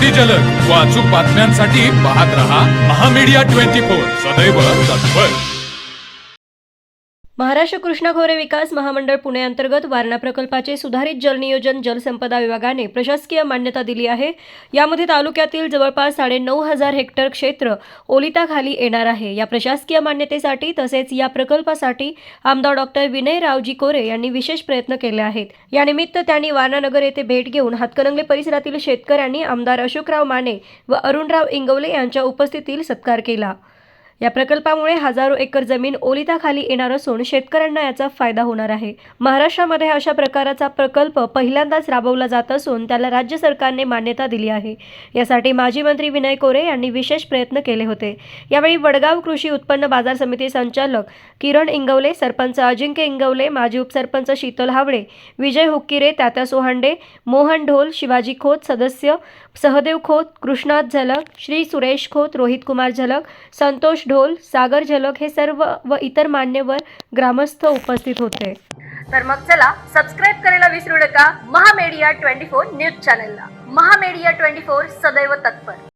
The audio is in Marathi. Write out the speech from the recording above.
अति जलद व अचूक बातम्यांसाठी पाहत रहा महामीडिया 24 सदैव तत्पर। महाराष्ट्र कृष्णा खोरे विकास महामंडळ पुणे अंतर्गत वारणा प्रकल्पाचे सुधारित जलनियोजन जलसंपदा विभागाने प्रशासकीय मान्यता दिली आहे। यामध्ये तालुक्यातील जवळपास 9,500 हेक्टर क्षेत्र ओलिताखाली येणार आहे। या प्रशासकीय मान्यतेसाठी तसेच या प्रकल्पासाठी आमदार डॉक्टर विनय रावजी कोरे यांनी विशेष प्रयत्न केले आहेत। यानिमित्त त्यांनी वारणा नगर येथे भेट घेऊन हातकणंगले परिसरातील शेतकऱ्यांनी आमदार अशोकराव माने व अरुणराव इंगवले यांच्या उपस्थितीत सत्कार केला। या प्रकल्पामुळे हजारो एकर जमीन ओलिताखाली येणार असून शेतकऱ्यांना याचा फायदा होणार आहे। महाराष्ट्रामध्ये अशा प्रकारचा प्रकल्प पहिल्यांदाच राबवला जात असून त्याला राज्य सरकारने मान्यता दिली आहे। यासाठी माजी मंत्री विनय कोरे यांनी विशेष प्रयत्न केले होते। यावेळी वडगाव कृषी उत्पन्न बाजार समिती संचालक किरण इंगवले, सरपंच अजिंक्य इंगवले, माजी उपसरपंच शीतल हावळे, विजय हुक्किरे, तात्या सोहांडे, मोहन ढोल, शिवाजी खोत सदस्य, सहदेव खोत, कृष्णात झलक, श्री सुरेश खोत, रोहित कुमार झलक, संतोष ढोल, सागर झलक हे सर्व व इतर मान्यवर ग्रामस्थ उपस्थित होते। तर मग चला सबस्क्राइब करायला विसरू नका महामीडिया 24 न्यूज चॅनलला। महामीडिया 24 सदैव तत्पर।